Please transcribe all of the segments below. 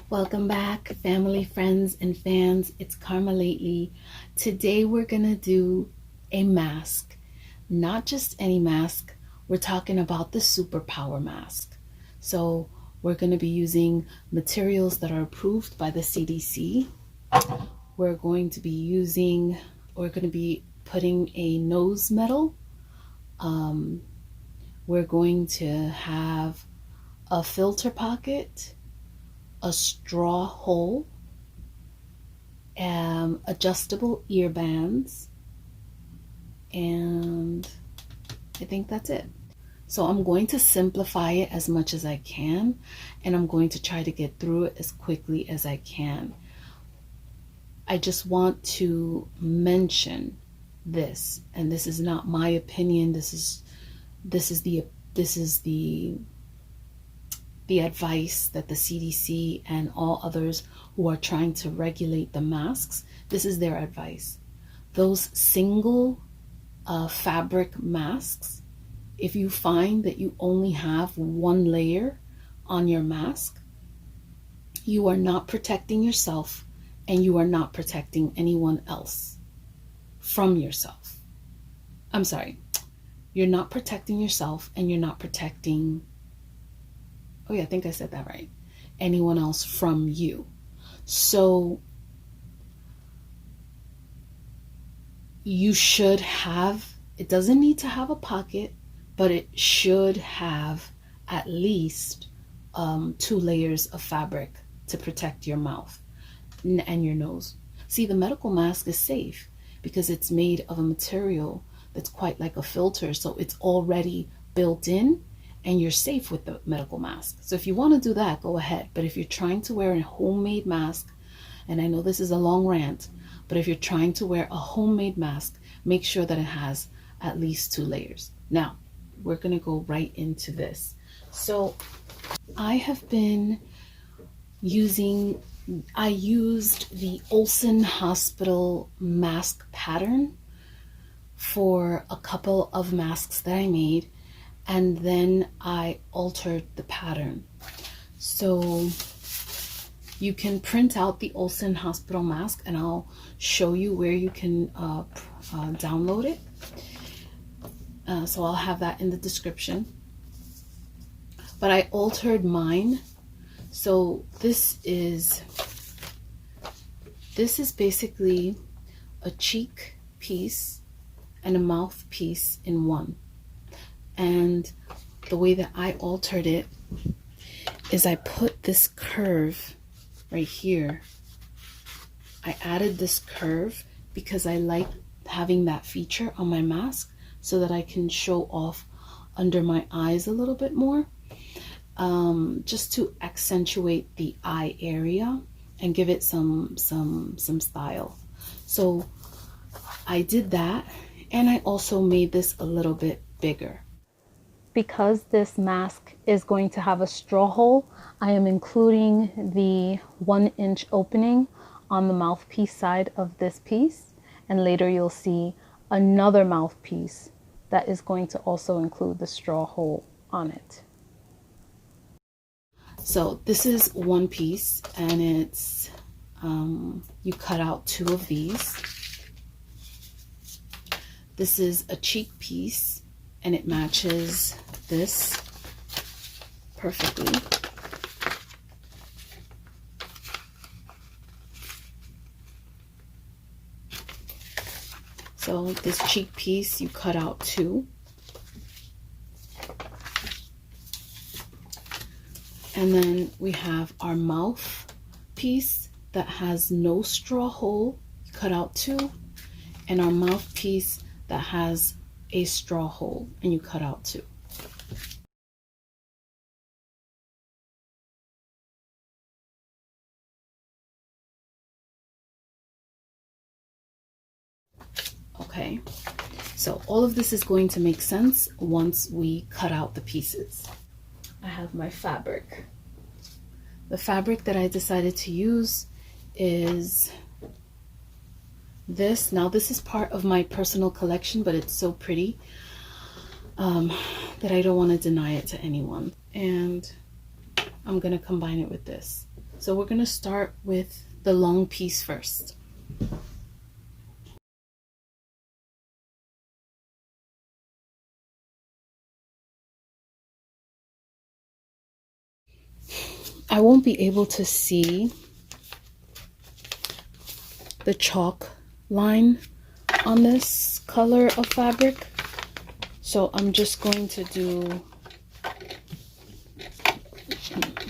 Welcome back, family, friends, and fans. It's Karma Lately. Today we're gonna do a mask. Not just any mask, we're talking about the superpower mask. So we're gonna be using materials that are approved by the CDC. We're going to be putting a nose metal. We're going to have a filter pocket, a straw hole, adjustable ear bands, and I think that's it. So I'm going to simplify it as much as I can, and I'm going to try to get through it as quickly as I can. I just want to mention this, and this is not my opinion. This is the advice that the CDC and all others who are trying to regulate the masks, this is their advice. Those single fabric masks, if you find that you only have one layer on your mask, you are not protecting yourself and you are not protecting anyone else from yourself. I'm sorry. You're not protecting yourself and you're not protecting, oh yeah, I think I said that right, anyone else from you. So you should have, it doesn't need to have a pocket, but it should have at least 2 layers of fabric to protect your mouth and your nose. See, the medical mask is safe because it's made of a material that's quite like a filter, so it's already built in and you're safe with the medical mask. So if you want to do that, go ahead. But if you're trying to wear a homemade mask, and I know this is a long rant, but if you're trying to wear a homemade mask, make sure that it has at least 2 layers. Now, we're going to go right into this. So I used the Olson hospital mask pattern for a couple of masks that I made, and then I altered the pattern. So you can print out the Olson hospital mask, and I'll show you where you can download it. So I'll have that in the description. But I altered mine. So this is basically a cheek piece and a mouthpiece in one. And the way that I altered it is I put this curve right here. I added this curve because I like having that feature on my mask so that I can show off under my eyes a little bit more, just to accentuate the eye area and give it some style. So I did that, and I also made this a little bit bigger. Because this mask is going to have a straw hole, I am including the 1-inch opening on the mouthpiece side of this piece, and later you'll see another mouthpiece that is going to also include the straw hole on it. So this is one piece, and it's you cut out 2 of these. This is a cheek piece, and it matches this perfectly. So this cheek piece, you cut out 2. And then we have our mouth piece that has no straw hole, you cut out 2. And our mouthpiece that has a straw hole, and you cut out 2. Okay, so all of this is going to make sense once we cut out the pieces. I have my fabric. The fabric that I decided to use is this. Now this is part of my personal collection, but it's so pretty that I don't want to deny it to anyone. And I'm going to combine it with this. So we're going to start with the long piece first. I won't be able to see the chalk line on this color of fabric, so I'm just going to do,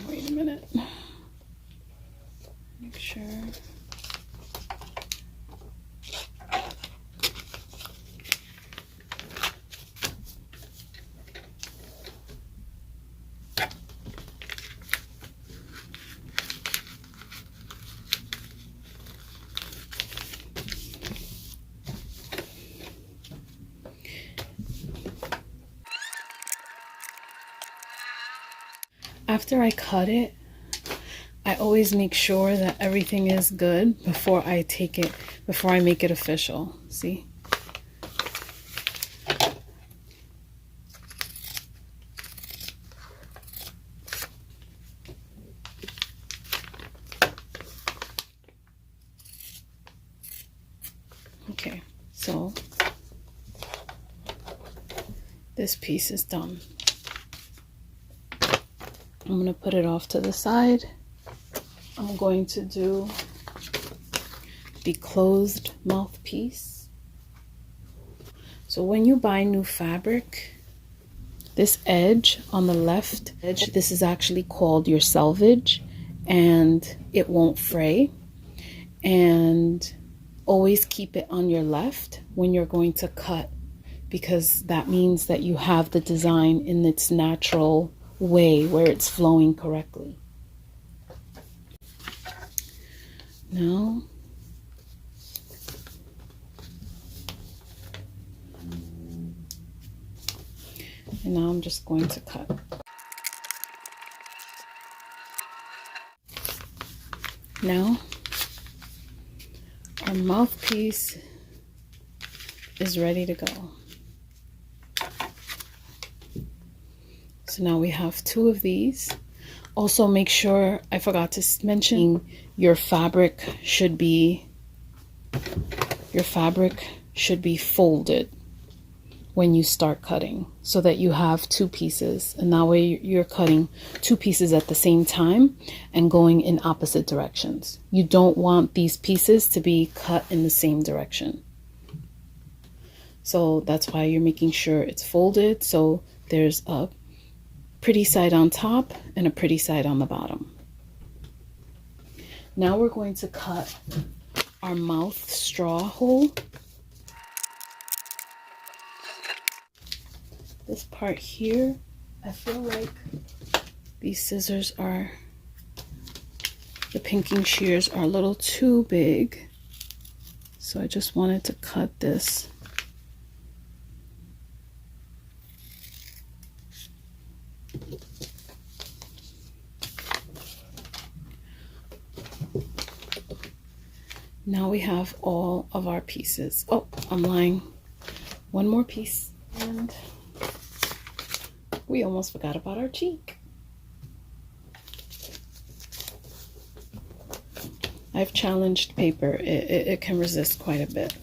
wait a minute, make sure. After I cut it, I always make sure that everything is good before I make it official. See? Okay, so this piece is done. I'm going to put it off to the side. I'm going to do the closed mouthpiece. So when you buy new fabric, this edge on the left edge, this is actually called your selvage, and it won't fray. And always keep it on your left when you're going to cut, because that means that you have the design in its natural way where it's flowing correctly. Now, and now I'm just going to cut. Now, our mouthpiece is ready to go. So now we have 2 of these. Also make sure, I forgot to mention, your fabric should be folded when you start cutting, so that you have 2 pieces, and that way you're cutting 2 pieces at the same time and going in opposite directions. You don't want these pieces to be cut in the same direction. So that's why you're making sure it's folded, so there's a pretty side on top and a pretty side on the bottom. Now we're going to cut our mouth straw hole. This part here, I feel like these scissors are, the pinking shears are a little too big, so I just wanted to cut this. Now we have all of our pieces. Oh, I'm lying. One more piece, and we almost forgot about our cheek. I've challenged paper. It can resist quite a bit.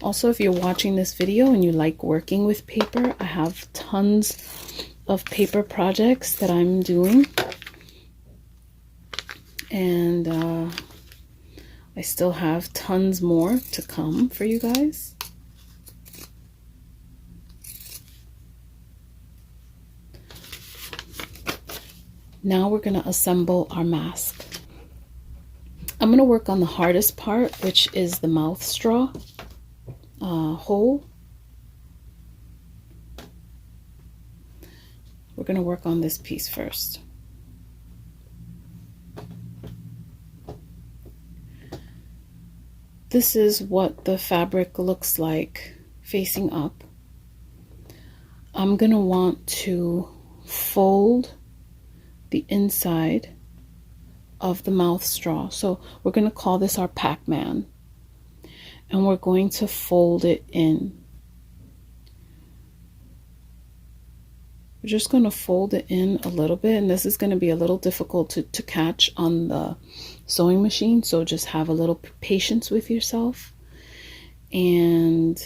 Also, if you're watching this video and you like working with paper, I have tons of paper projects that I'm doing, and I still have tons more to come for you guys. Now we're going to assemble our mask. I'm going to work on the hardest part, which is the mouth straw hole. We're going to work on this piece first. This is what the fabric looks like facing up. I'm going to want to fold the inside of the mouth straw. So we're going to call this our Pac-Man. And we're going to fold it in. we're just going to fold it in a little bit, and this is going to be a little difficult to catch on the sewing machine, so just have a little patience with yourself. And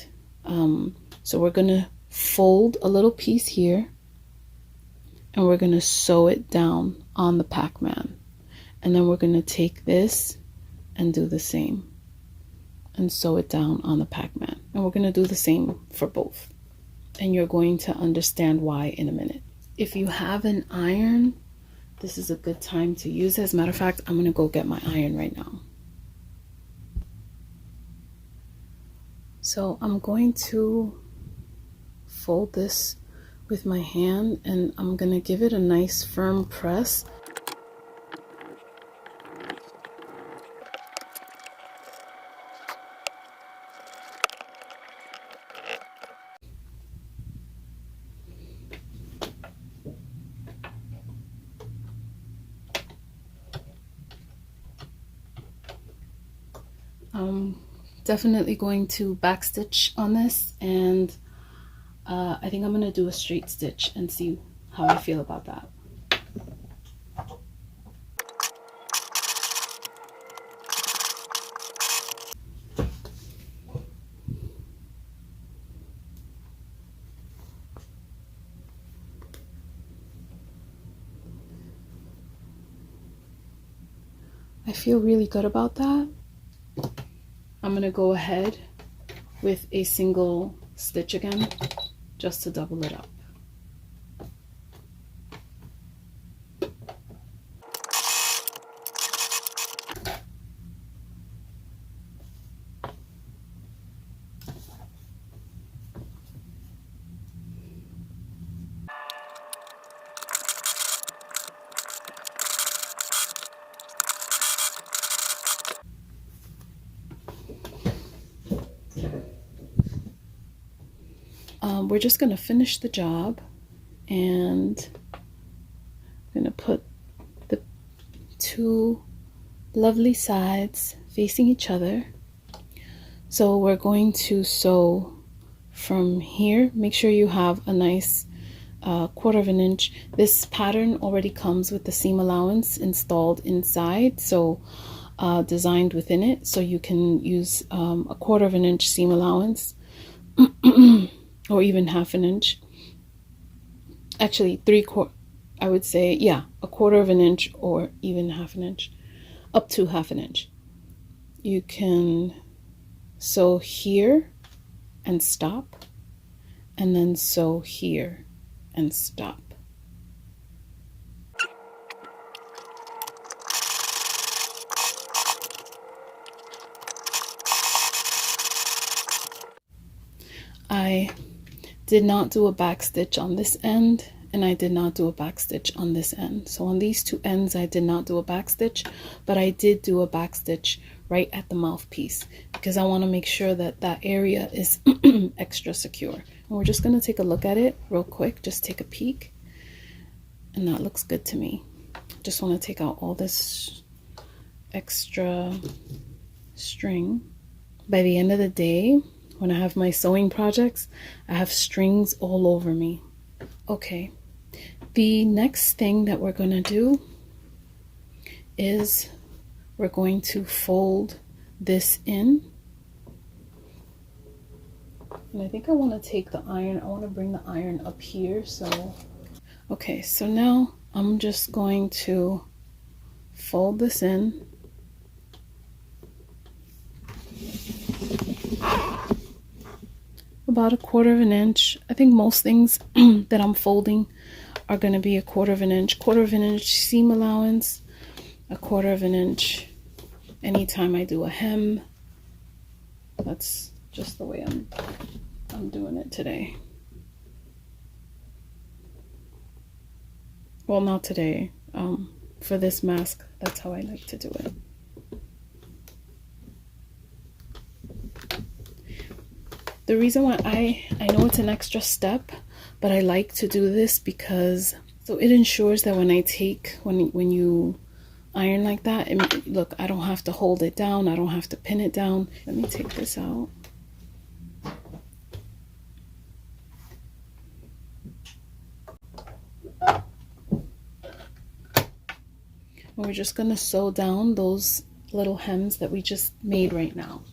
so we're going to fold a little piece here, and we're going to sew it down on the Pac-Man, and then we're going to take this and do the same and sew it down on the Pac-Man, and we're going to do the same for both, and you're going to understand why in a minute. If you have an iron, this is a good time to use it. As a matter of fact, I'm going to go get my iron right now. So I'm going to fold this with my hand, and I'm going to give it a nice firm press. I'm definitely going to backstitch on this, and I think I'm going to do a straight stitch and see how I feel about that. I feel really good about that. I'm going to go ahead with a single stitch again, just to double it up. We're just going to finish the job, and I'm going to put the two lovely sides facing each other. So we're going to sew from here. Make sure you have a nice 1/4 inch. This pattern already comes with the seam allowance installed inside, so designed within it, so you can use a 1/4 inch seam allowance or even 1/2 inch. Actually, 3/4, I would say, yeah, a 1/4 inch or even 1/2 inch, up to 1/2 inch. You can sew here and stop, and then sew here and stop. I did not do a back stitch on this end, and I did not do a back stitch on this end. So on these two ends I did not do a back stitch, but I did do a back stitch right at the mouthpiece, because I want to make sure that that area is extra secure. And we're just going to take a look at it real quick, just take a peek, and that looks good to me. Just want to take out all this extra string. By the end of the day, when I have my sewing projects, I have strings all over me. Okay, the next thing that we're going to do is we're going to fold this in. And I think I want to take the iron, I want to bring the iron up here. So, okay, so now I'm just going to fold this in. About a 1/4 inch. I think most things that I'm folding are going to be a 1/4 inch, 1/4 inch seam allowance, a 1/4 inch anytime I do a hem. That's just the way I'm doing it today. Well, not today. For this mask, that's how I like to do it. The reason why I know it's an extra step, but I like to do this because so it ensures that when I take, when you iron like that, look, I don't have to hold it down, I don't have to pin it down. Let me take this out. And we're just gonna sew down those little hems that we just made right now.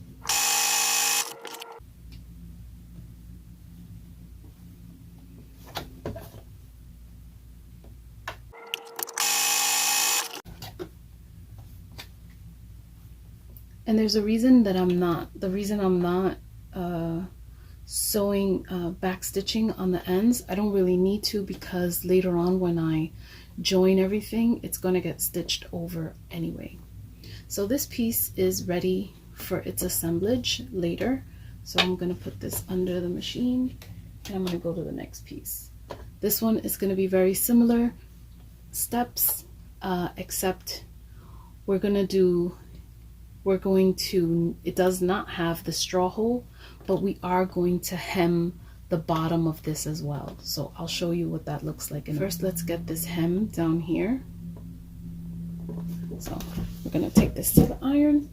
And there's a reason that I'm not sewing back stitching on the ends. I don't really need to, because later on when I join everything, it's going to get stitched over anyway. So this piece is ready for its assemblage later. So I'm going to put this under the machine and I'm going to go to the next piece. This one is going to be very similar steps, except it does not have the straw hole, but we are going to hem the bottom of this as well. So I'll show you what that looks like. And first, let's get this hem down here. So we're gonna take this to the iron.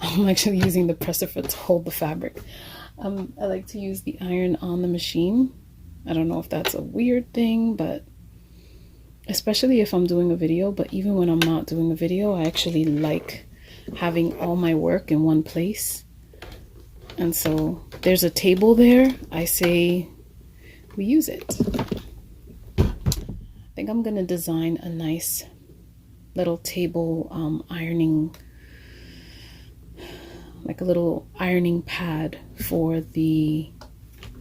I'm actually using the presser foot to hold the fabric. I like to use the iron on the machine. I don't know if that's a weird thing, but especially if I'm doing a video, but even when I'm not doing a video, I actually like having all my work in one place. And so there's a table there. I say we use it. I think I'm gonna design a nice little table ironing, like a little ironing pad for the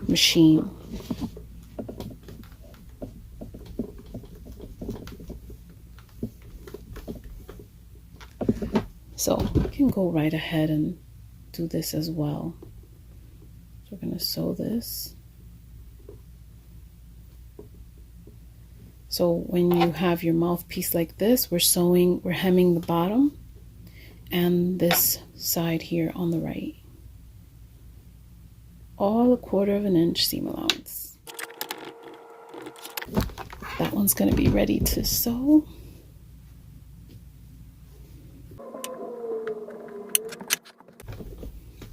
machine. So you can go right ahead and do this as well. So we're going to sew this. So when you have your mouthpiece like this, we're hemming the bottom and this side here on the right. All 1/4 inch seam allowance. That one's going to be ready to sew.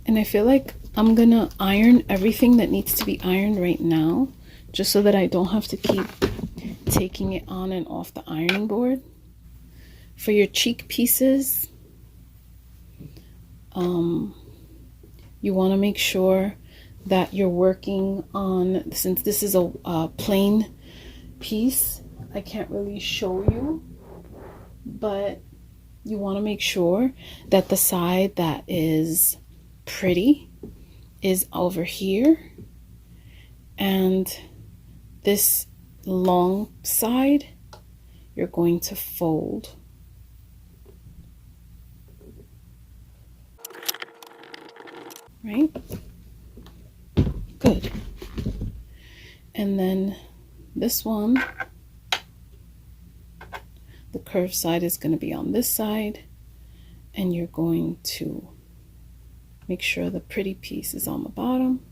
And I feel like I'm gonna iron everything that needs to be ironed right now, just so that I don't have to keep taking it on and off the ironing board. For your cheek pieces, you want to make sure that you're working on, since this is a plain piece, I can't really show you, but you want to make sure that the side that is pretty is over here, and this long side you're going to fold. Right? Good. And then this one, the curved side is going to be on this side, and you're going to make sure the pretty piece is on the bottom,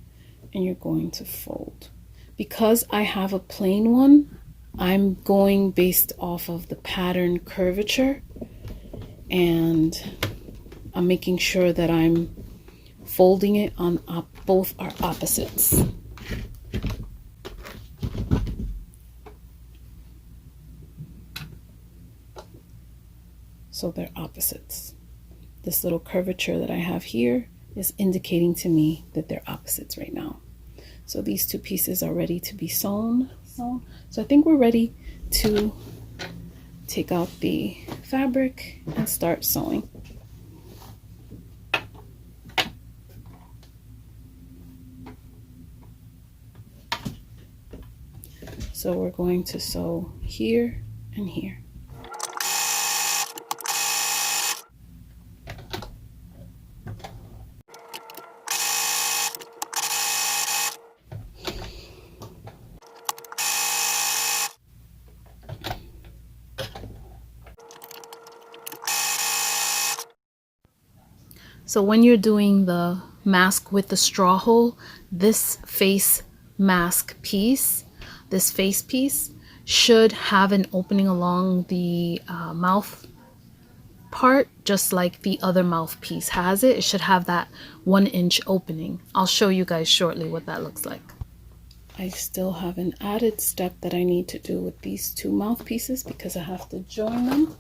and you're going to fold. Because I have a plain one, I'm going based off of the pattern curvature, and I'm making sure that I'm folding it on both are opposites. So they're opposites. This little curvature that I have here is indicating to me that they're opposites right now. So these two pieces are ready to be sewn. So I think we're ready to take out the fabric and start sewing. So we're going to sew here and here. So when you're doing the mask with the straw hole, this face mask piece, this face piece should have an opening along the mouth part, just like the other mouthpiece has it. It should have that 1 inch opening. I'll show you guys shortly what that looks like. I still have an added step that I need to do with these two mouthpieces because I have to join them.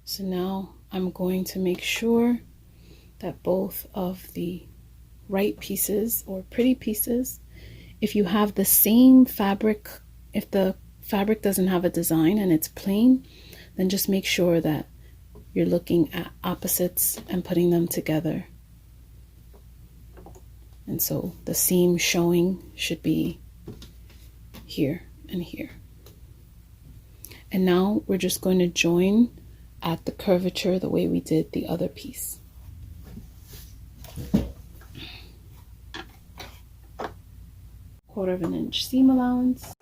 So now I'm going to make sure that both of the right pieces or pretty pieces, if you have the same fabric, if the fabric doesn't have a design and it's plain, then just make sure that you're looking at opposites and putting them together. And so the seam showing should be here and here. And now we're just going to join at the curvature the way we did the other piece. Quarter of an inch seam allowance.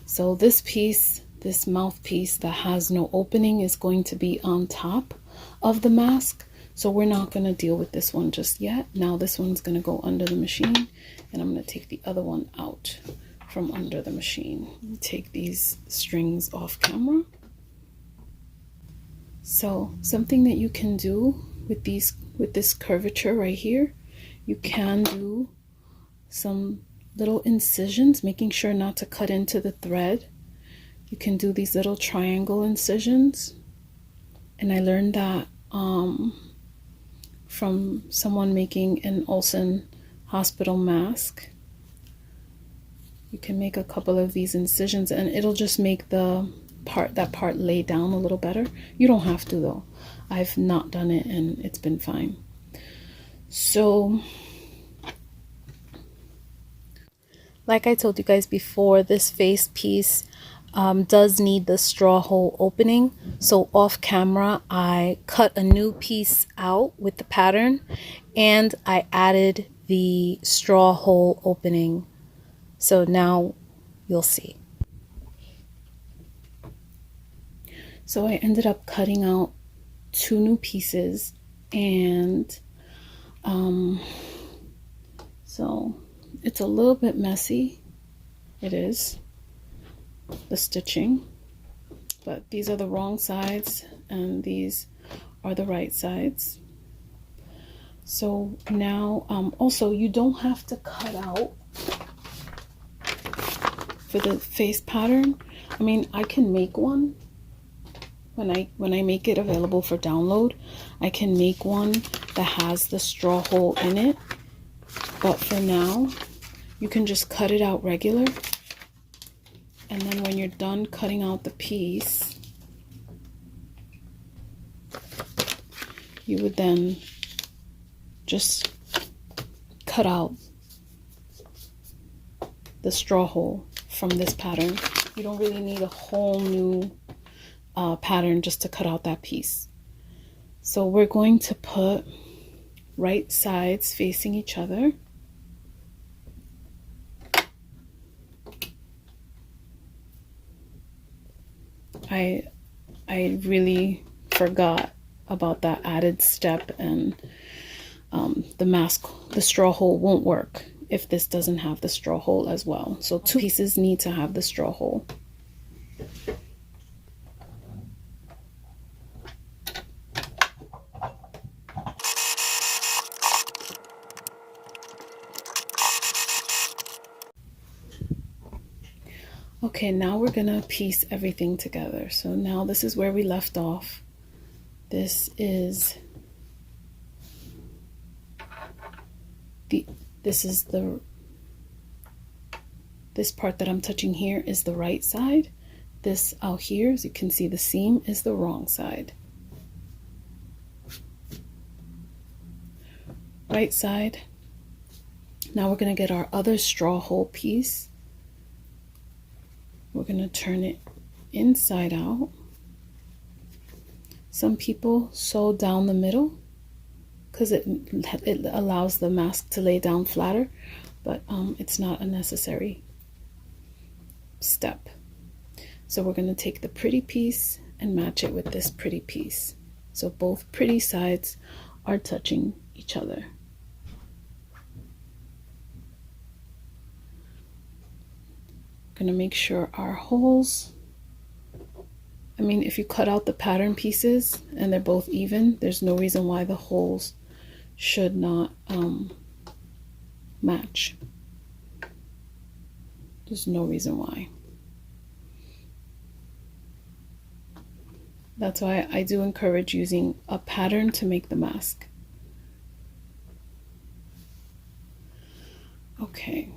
So this piece, this mouthpiece that has no opening, is going to be on top of the mask. So we're not going to deal with this one just yet. Now this one's going to go under the machine, and I'm going to take the other one out from under the machine. Take these strings off camera. So something that you can do with this curvature right here, you can do some little incisions, making sure not to cut into the thread. You can do these little triangle incisions, and I learned that from someone making an Olson hospital mask. You can make a couple of these incisions and it'll just make that part lay down a little better. You don't have to though. I've not done it and it's been fine. So like I told you guys before, this face piece does need the straw hole opening. So off camera, I cut a new piece out with the pattern and I added the straw hole opening. So now you'll see. So I ended up cutting out two new pieces, and so it's a little bit messy. It is, the stitching, but these are the wrong sides and these are the right sides. So now also you don't have to cut out for the face pattern. I mean, I can make one when I make it available for download. I can make one that has the straw hole in it, but for now you can just cut it out regular, and then when you're done cutting out the piece, you would then just cut out the straw hole from this pattern. You don't really need a whole new pattern just to cut out that piece. So we're going to put right sides facing each other. I really forgot about that added step, and the straw hole won't work if this doesn't have the straw hole as well. So two pieces need to have the straw hole. Okay, now we're gonna piece everything together. So now this is where we left off. This is this part that I'm touching here is the right side. This out here, as you can see, the seam is the wrong side. Right side. Now we're gonna get our other straw hole piece. We're going to turn it inside out. Some people sew down the middle because it allows the mask to lay down flatter, but it's not a necessary step. So we're going to take the pretty piece and match it with this pretty piece. So both pretty sides are touching each other. Gonna make sure our holes, I mean, if you cut out the pattern pieces and they're both even, there's no reason why the holes should not match. There's no reason why. That's why I do encourage using a pattern to make the mask. Okay.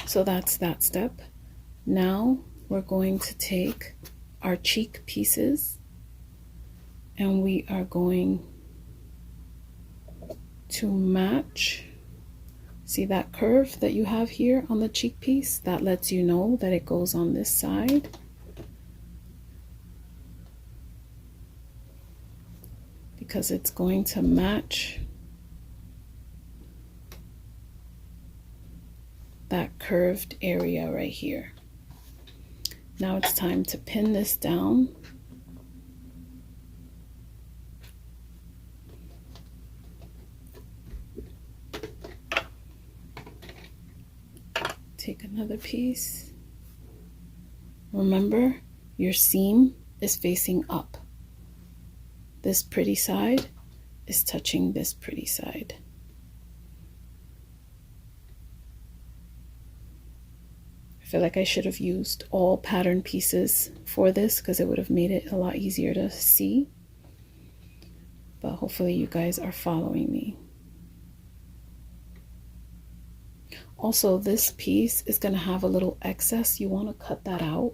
So that's that step. Now we're going to take our cheek pieces and we are going to match. See that curve that you have here on the cheek piece? That lets you know that it goes on this side. Because it's going to match that curved area right here. Now it's time to pin this down. Take another piece. Remember, your seam is facing up. This pretty side is touching this pretty side. I feel like I should have used all pattern pieces for this because it would have made it a lot easier to see. But hopefully you guys are following me. Also, this piece is going to have a little excess. You want to cut that out.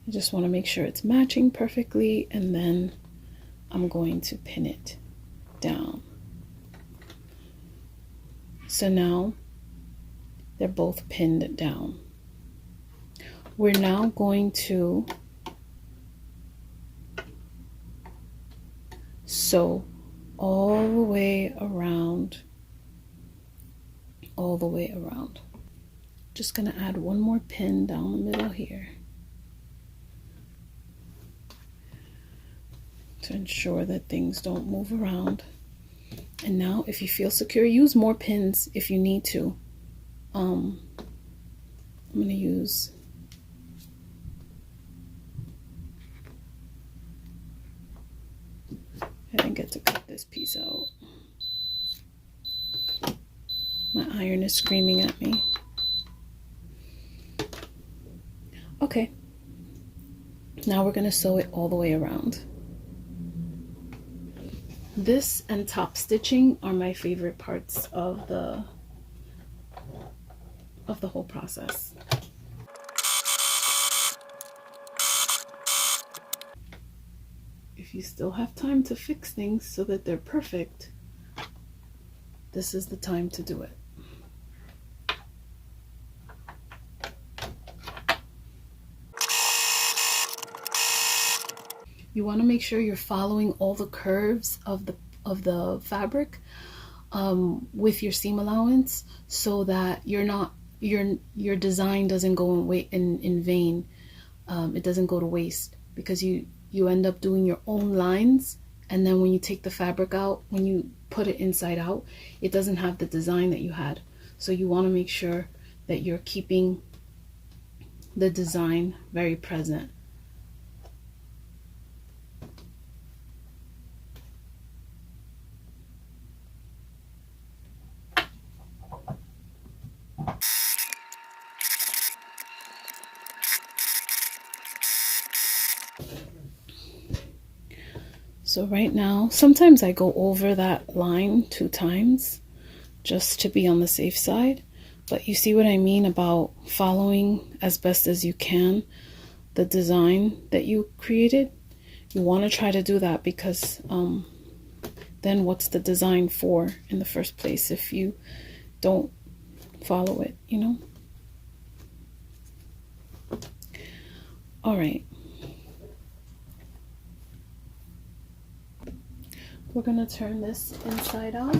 I just want to make sure it's matching perfectly, and then I'm going to pin it down. So now they're both pinned down. We're now going to sew all the way around, all the way around. Just gonna add one more pin down the middle here to ensure that things don't move around. And now if you feel secure, use more pins if you need to. I'm gonna use I didn't get to cut this piece out. My iron is screaming at me. Okay. Now we're going to sew it all the way around. This and top stitching are my favorite parts of the whole process. If you still have time to fix things so that they're perfect, this is the time to do it. You want to make sure you're following all the curves of the fabric with your seam allowance, so that your design doesn't go in vain. It doesn't go to waste, because you end up doing your own lines, and then when you take the fabric out, when you put it inside out, it doesn't have the design that you had. So you want to make sure that you're keeping the design very present. So right now, sometimes I go over that line 2 times just to be on the safe side. But you see what I mean about following as best as you can the design that you created? You want to try to do that, because then what's the design for in the first place if you don't follow it, you know? All right. we're gonna turn this inside out,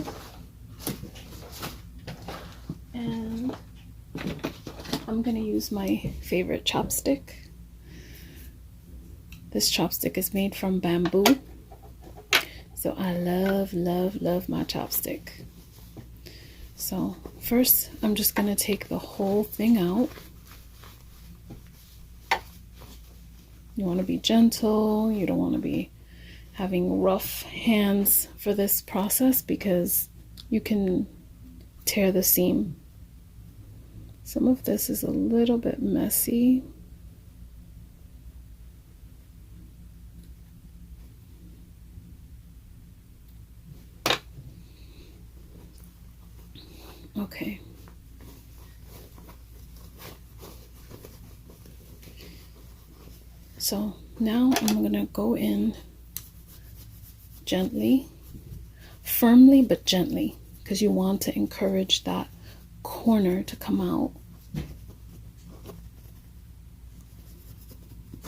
and I'm gonna use my favorite chopstick. This chopstick is made from bamboo, so I love my chopstick. So first I'm just gonna take the whole thing out. You want to be gentle, you don't want to be having rough hands for this process because you can tear the seam. Some of this is a little bit messy. Okay. So now I'm going to go in gently, firmly but gently, because you want to encourage that corner to come out.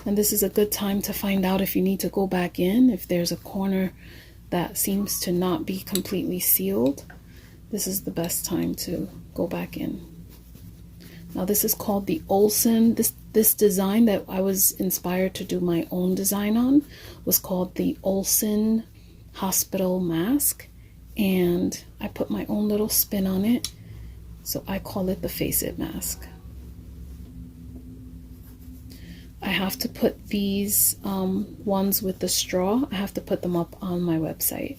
And this is a good time to find out if you need to go back in, if there's a corner that seems to not be completely sealed. This is the best time to go back in. Now this is called the Olson. This design that I was inspired to do my own design on was called the Olson Hospital Mask, and I put my own little spin on it, so I call it the Face It Mask. I have to put these ones with the straw, I have to put them up on my website,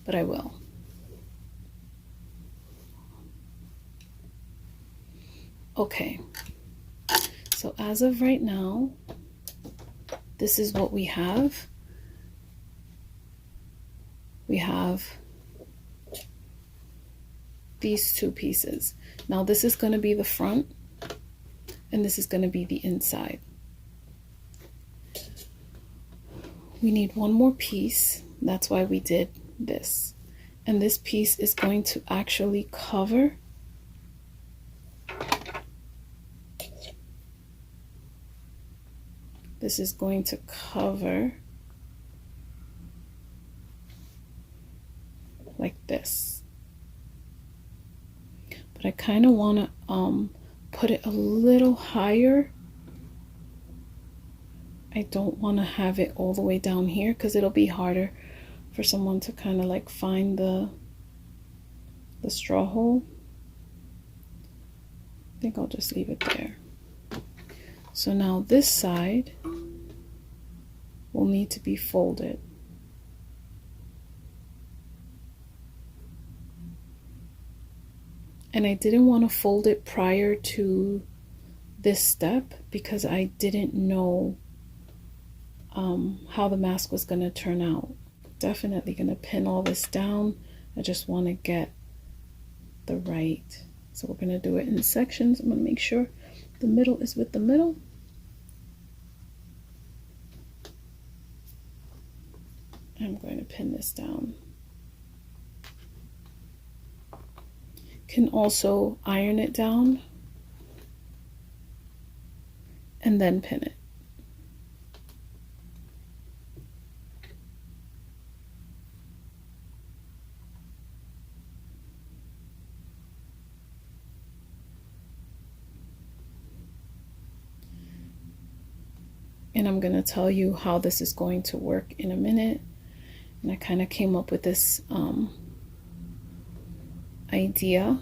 but I will. Okay, so as of right now, this is what we have. We have these two pieces. Now this is going to be the front, and this is going to be the inside. We need one more piece. That's why we did this. And this piece is going to actually cover like this. But I kind of want to put it a little higher. I don't want to have it all the way down here because it'll be harder for someone to kind of like find the straw hole. I think I'll just leave it there. So now this side will need to be folded. And I didn't want to fold it prior to this step because I didn't know how the mask was going to turn out. Definitely going to pin all this down. I just want to get the right. So we're going to do it in sections. I'm going to make sure the middle is with the middle. I'm going to pin this down. Can also iron it down and then pin it. And I'm going to tell you how this is going to work in a minute. And I kind of came up with this idea.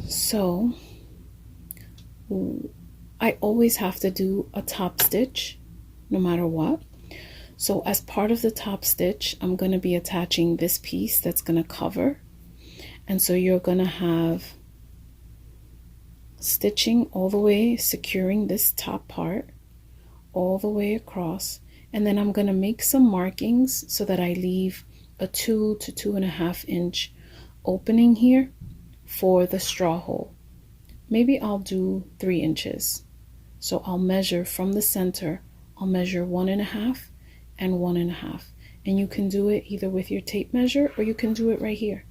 So I always have to do a top stitch no matter what. So as part of the top stitch, I'm going to be attaching this piece that's going to cover. And so you're going to have stitching all the way, securing this top part all the way across. And then I'm going to make some markings so that I leave a 2 to 2.5 inch opening here for the straw hole. Maybe I'll do 3 inches. So I'll measure from the center, I'll measure 1.5 and 1.5. And you can do it either with your tape measure or you can do it right here.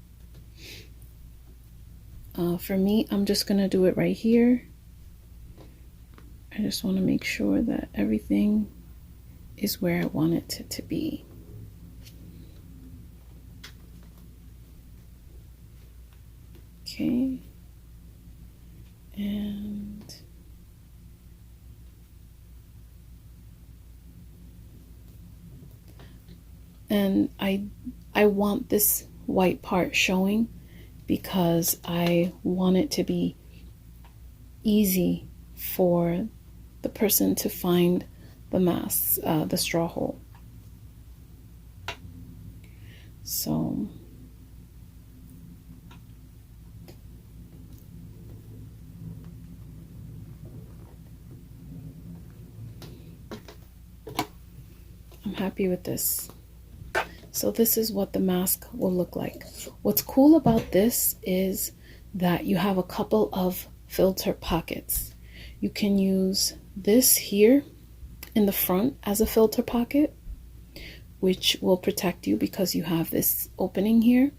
For me, I'm just going to do it right here. I just want to make sure that everything is where I want it to be. Okay. And I want this white part showing because I want it to be easy for the person to find the mask, the straw hole. So I'm happy with this. So this is what the mask will look like. What's cool about this is that you have a couple of filter pockets. You can use this here in the front as a filter pocket, which will protect you because you have this opening here.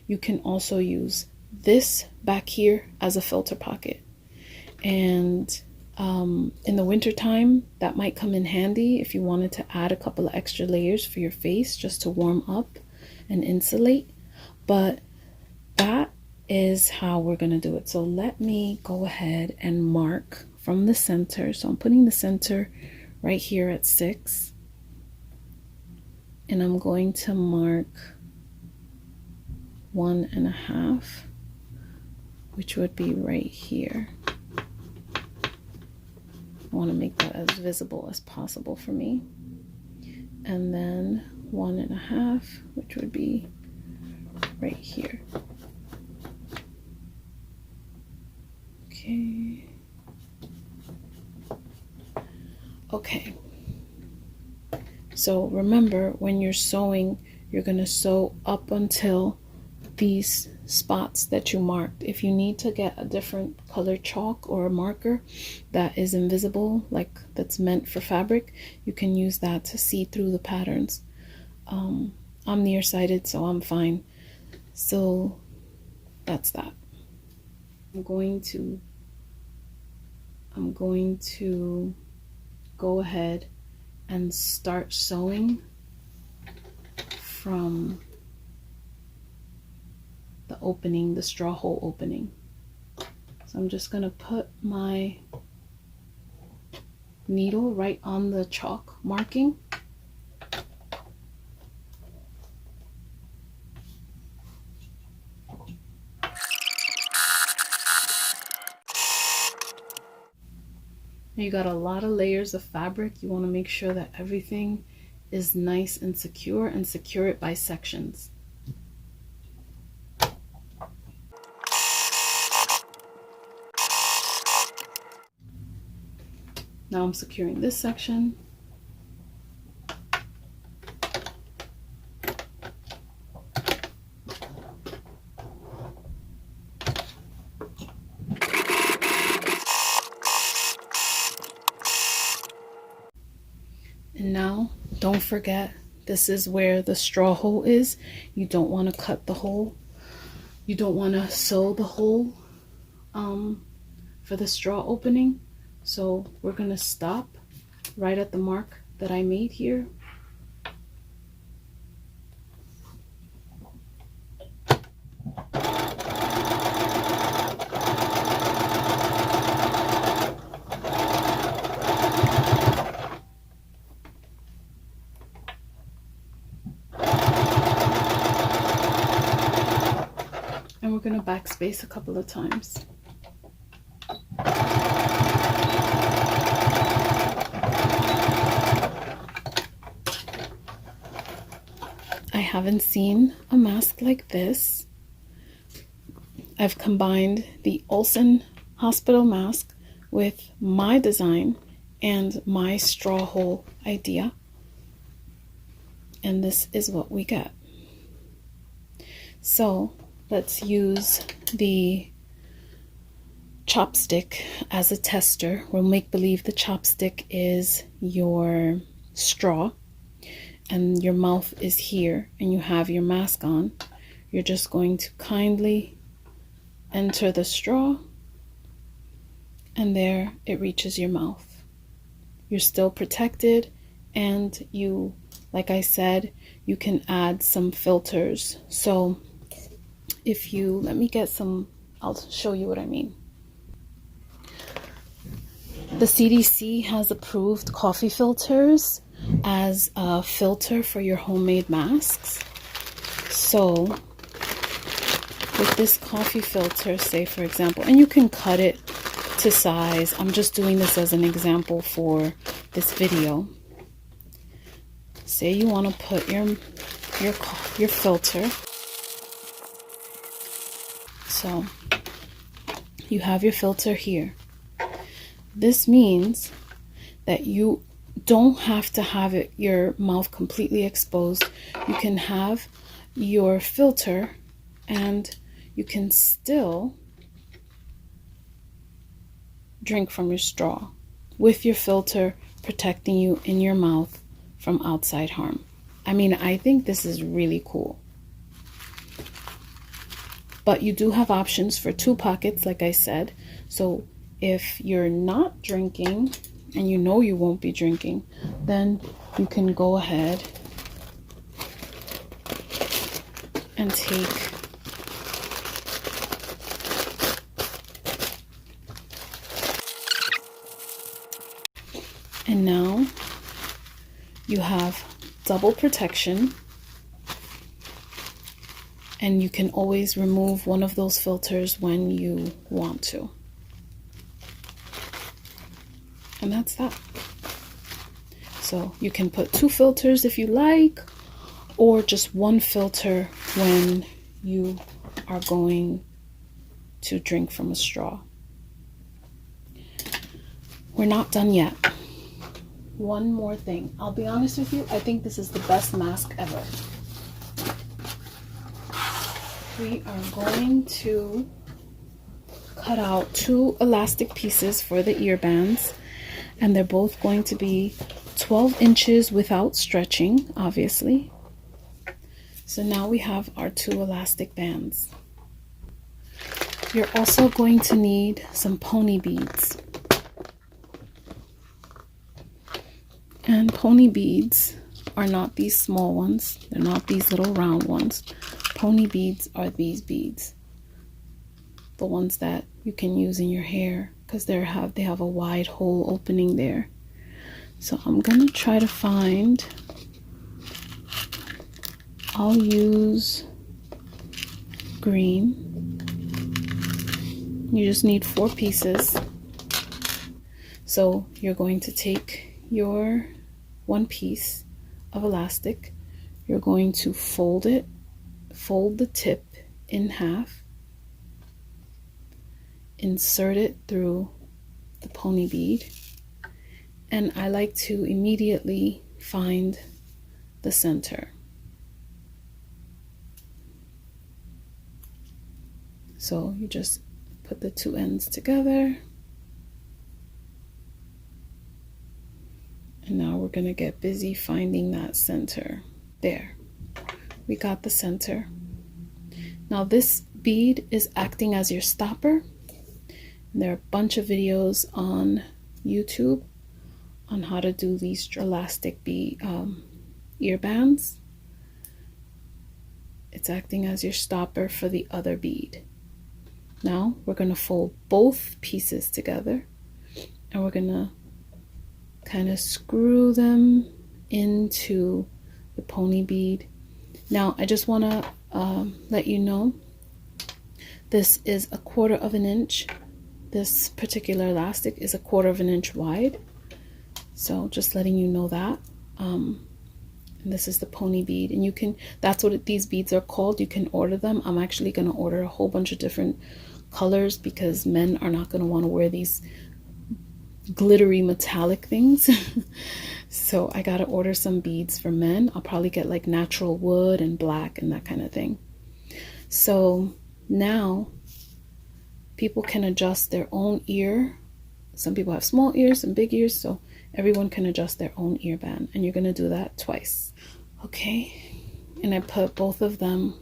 You can also use this back here as a filter pocket. And in the winter time, that might come in handy if you wanted to add a couple of extra layers for your face just to warm up and insulate. But that is how we're going to do it. So let me go ahead and mark from the center. So I'm putting the center right here at 6. And I'm going to mark 1.5, which would be right here. I want to make that as visible as possible for me. And then 1.5, which would be right here. Okay. Okay. So remember, when you're sewing, you're going to sew up until these spots that you marked. If you need to get a different color chalk or a marker that is invisible, like that's meant for fabric, you can use that to see through the patterns. I'm nearsighted, so I'm fine. So that's that. I'm going to go ahead and start sewing from the opening, the straw hole opening. So I'm just going to put my needle right on the chalk marking. You got a lot of layers of fabric. You want to make sure that everything is nice and secure it by sections. Now I'm securing this section. And now, don't forget, this is where the straw hole is. You don't want to cut the hole. You don't want to sew the hole for the straw opening. So we're going to stop right at the mark that I made here. And we're going to backspace a couple of times. I haven't seen a mask like this. I've combined the Olson hospital mask with my design and my straw hole idea. And this is what we get. So let's use the chopstick as a tester. We'll make believe the chopstick is your straw and your mouth is here and you have your mask on. You're just going to kindly enter the straw and there it reaches your mouth. You're still protected And you, like I said, you can add some filters. So if you, let me get some, I'll show you what I mean. The CDC has approved coffee filters as a filter for your homemade masks. So with this coffee filter, say for example, and you can cut it to size. I'm just doing this as an example for this video. Say you want to put your filter. So you have your filter here. This means that you don't have to have your mouth completely exposed. You can have your filter and you can still drink from your straw with your filter protecting you in your mouth from outside harm. I mean, I think this is really cool. But you do have options for 2 pockets, like I said. So if you're not drinking and you know you won't be drinking, then you can go ahead and take and now you have double protection, and you can always remove one of those filters when you want to. And that's that. So you can put 2 filters if you like, or just 1 filter when you are going to drink from a straw. We're not done yet. One more thing. I'll be honest with you, I think this is the best mask ever. We are going to cut out 2 elastic pieces for the ear bands, and they're both going to be 12 inches without stretching, obviously. So now we have our 2 elastic bands. You're also going to need some pony beads. And pony beads are not these small ones. They're not these little round ones. Pony beads are these beads. The ones that you can use in your hair, because they have a wide hole opening there. So I'm gonna try to find, I'll use green. You just need 4 pieces. So you're going to take your 1 piece of elastic, you're going to fold the tip in half, insert it through the pony bead, and I like to immediately find the center. So you just put the 2 ends together, and now we're going to get busy finding that center. There, we got the center. Now this bead is acting as your stopper. There are a bunch of videos on YouTube on how to do these elastic ear bands. It's acting as your stopper for the other bead. Now we're going to fold both pieces together, and we're going to kind of screw them into the pony bead. Now I just want to let you know, this is 1/4 of an inch. This particular elastic is 1/4 of an inch wide. So just letting you know that. And this is the pony bead, and you can, that's what these beads are called. You can order them. I'm actually going to order a whole bunch of different colors because men are not going to want to wear these glittery metallic things. So I got to order some beads for men. I'll probably get like natural wood and black and that kind of thing. So now people can adjust their own ear. Some people have small ears and big ears, so everyone can adjust their own ear band, and you're going to do that twice. Okay, and I put both of them,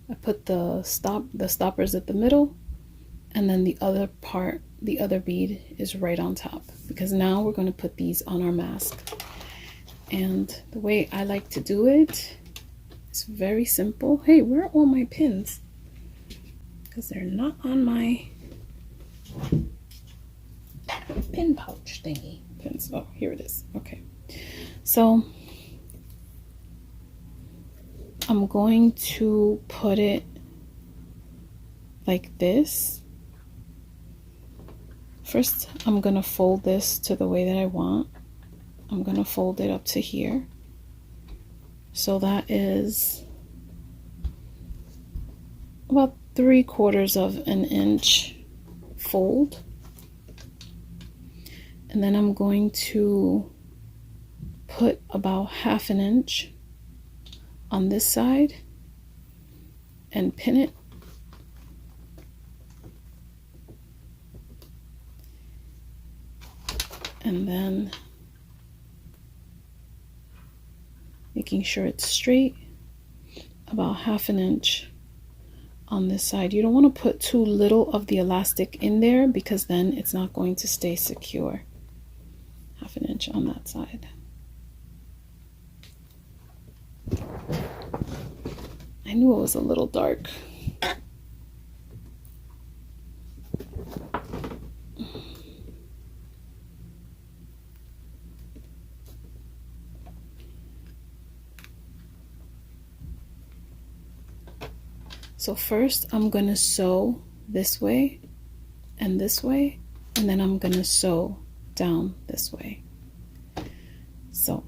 I put the stoppers at the middle, and then the other part, the other bead is right on top, because now we're going to put these on our mask. And the way I like to do it is very simple. Hey, where are all my pins? Because they're not on my pin pouch thingy. Pins. Oh, here it is. Okay. So I'm going to put it like this. First, I'm going to fold this to the way that I want. I'm going to fold it up to here. So that is about 3/4 of an inch fold. And then I'm going to put about 1/2 an inch on this side and pin it. And then making sure it's straight, about 1/2 an inch on this side. You don't want to put too little of the elastic in there, because then it's not going to stay secure. 1/2 an inch on that side. I knew it was a little dark. So first I'm going to sew this way, and then I'm going to sew down this way. So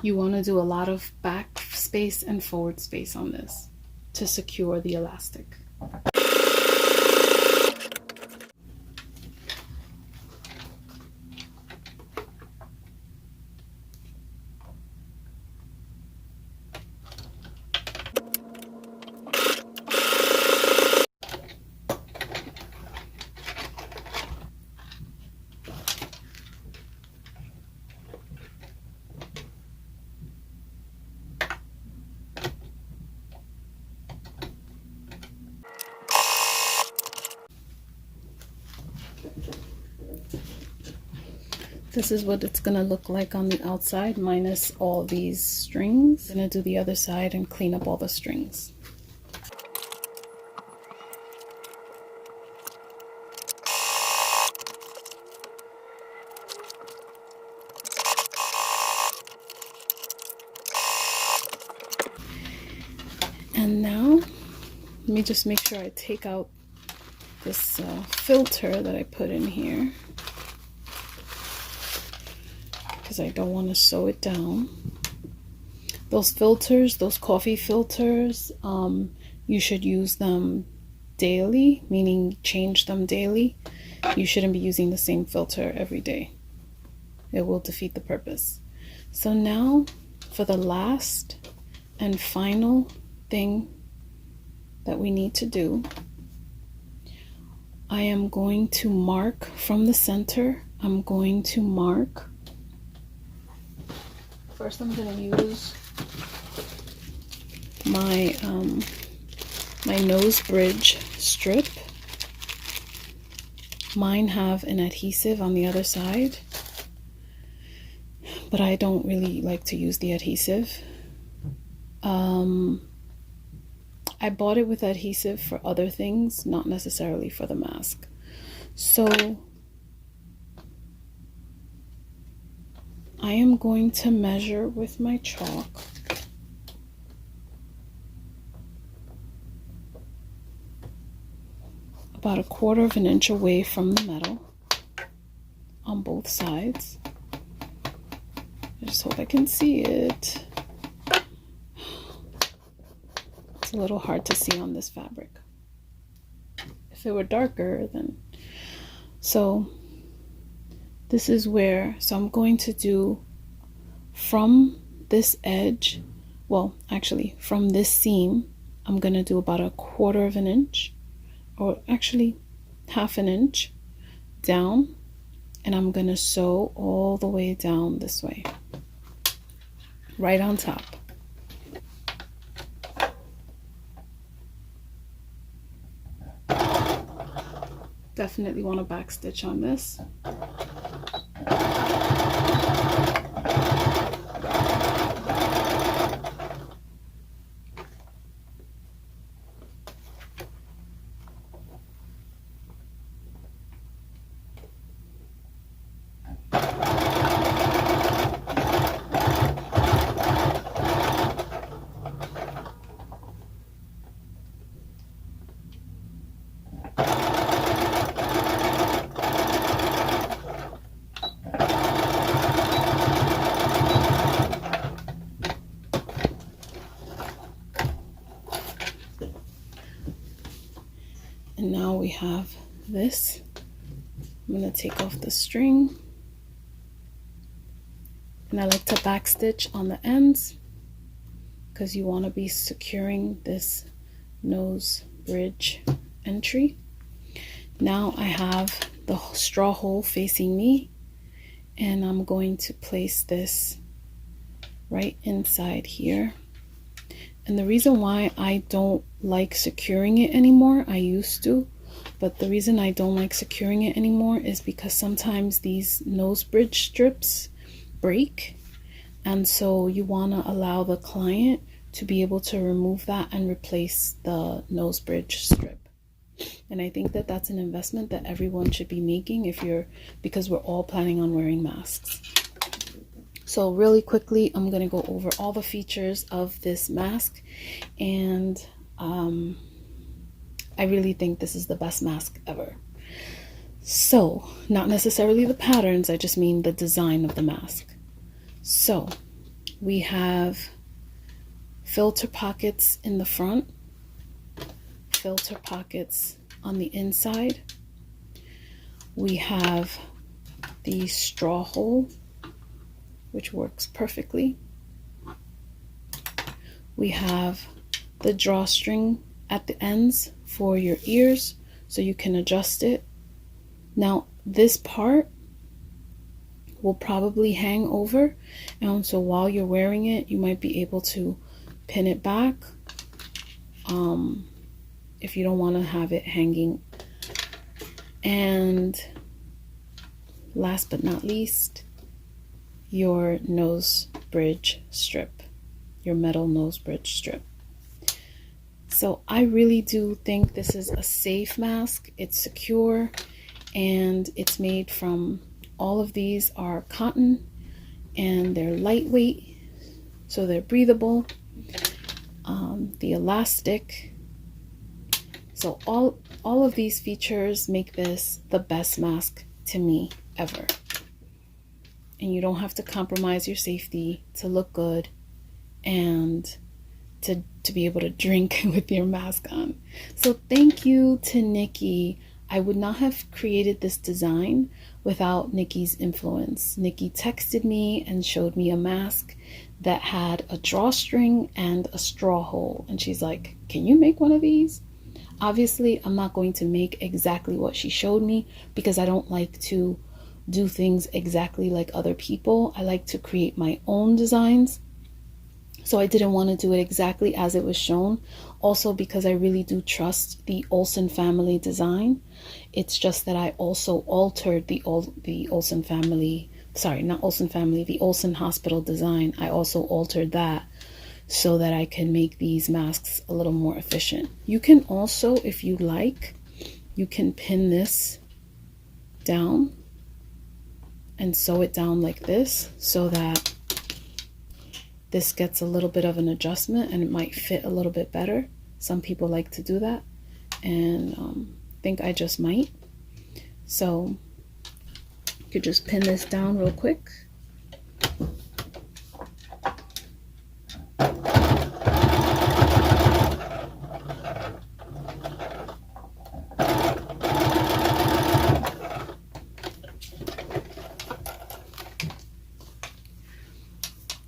you want to do a lot of back space and forward space on this to secure the elastic. This is what it's gonna look like on the outside, minus all these strings. I'm gonna do the other side and clean up all the strings. And now, let me just make sure I take out this filter that I put in here, because I don't want to sew it down. Those filters, those coffee filters, you should use them daily, meaning change them daily. You shouldn't be using the same filter every day. It will defeat the purpose. So now for the last and final thing that we need to do, I am going to mark from the center. I'm going to mark. First, I'm going to use my my nose bridge strip. Mine have an adhesive on the other side, but I don't really like to use the adhesive. I bought it with adhesive for other things, not necessarily for the mask. So I am going to measure with my chalk about 1/4 of an inch away from the metal on both sides. I just hope I can see it. It's a little hard to see on this fabric. If it were darker, then... So this is where, so I'm going to do from this edge, well, actually from this seam, I'm going to do about 1/4 of an inch, or actually 1/2 an inch down, and I'm going to sew all the way down this way. right on top. Definitely want to back stitch on this. And now we have this. I'm going to take off the string. And I like to back stitch on the ends because you want to be securing this nose bridge entry. Now I have the straw hole facing me, and I'm going to place this right inside here. And the reason why I don't like securing it anymore, I used to, but the reason I don't like securing it anymore is because sometimes these nose bridge strips break, and so you want to allow the client to be able to remove that and replace the nose bridge strip. And I think that that's an investment that everyone should be making because we're all planning on wearing masks. So really quickly, I'm going to go over all the features of this mask, and I really think this is the best mask ever. So, not necessarily the patterns, I just mean the design of the mask. So, we have filter pockets in the front, filter pockets on the inside. We have the straw hole, which works perfectly. We have the drawstring at the ends for your ears, so you can adjust it. Now, this part will probably hang over, and so while you're wearing it, you might be able to pin it back if you don't want to have it hanging. And last but not least, your nose bridge strip, your metal nose bridge strip. So I really do think this is a safe mask. It's secure, and it's made from, all of these are cotton, and they're lightweight, so they're breathable. The elastic. So all of these features make this the best mask to me ever. And you don't have to compromise your safety to look good and to be able to drink with your mask on. So thank you to Nikki. I would not have created this design without Nikki's influence. Nikki texted me and showed me a mask that had a drawstring and a straw hole. And she's like, can you make one of these? Obviously, I'm not going to make exactly what she showed me because I don't like to do things exactly like other people. I like to create my own designs. So I didn't want to do it exactly as it was shown. Also because I really do trust the Olson family design. It's just that I also altered the Olson family, sorry, not Olson family, the Olson hospital design. I also altered that so that I can make these masks a little more efficient. You can also, if you like, you can pin this down and sew it down like this so that this gets a little bit of an adjustment and it might fit a little bit better. Some people like to do that, and I think I just might. So you could just pin this down real quick.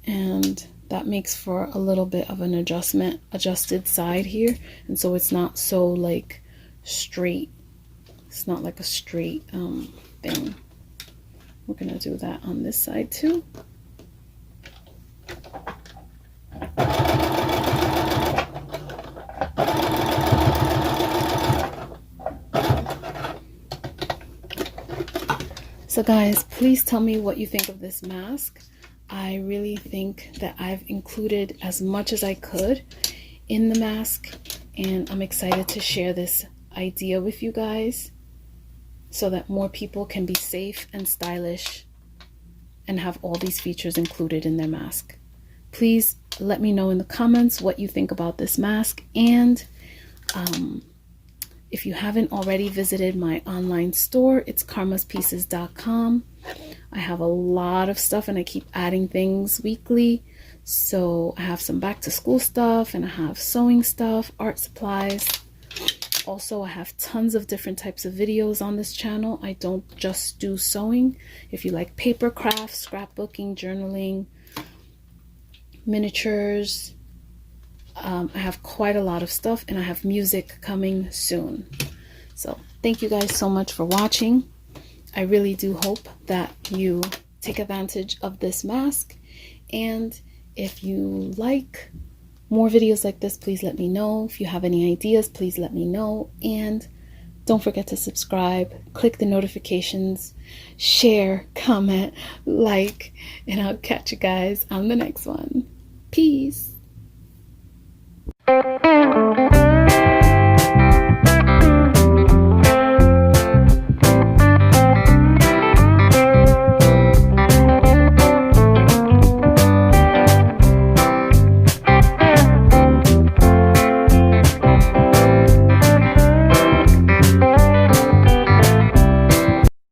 And that makes for a little bit of an adjusted side here, and so it's not so like straight. It's not like a straight thing. We're gonna do that on this side too. So guys, please tell me what you think of this mask. I really think that I've included as much as I could in the mask, and I'm excited to share this idea with you guys so that more people can be safe and stylish and have all these features included in their mask. Please let me know in the comments what you think about this mask, and if you haven't already visited my online store, it's karmaspieces.com. I have a lot of stuff and I keep adding things weekly. So I have some back to school stuff, and I have sewing stuff, art supplies. Also, I have tons of different types of videos on this channel. I don't just do sewing. If you like paper crafts, scrapbooking, journaling, miniatures, I have quite a lot of stuff, and I have music coming soon. So thank you guys so much for watching. I really do hope that you take advantage of this mask, and if you like more videos like this, please let me know. If you have any ideas, please let me know, and don't forget to subscribe, click the notifications, share, comment, like, and I'll catch you guys on the next one. Peace.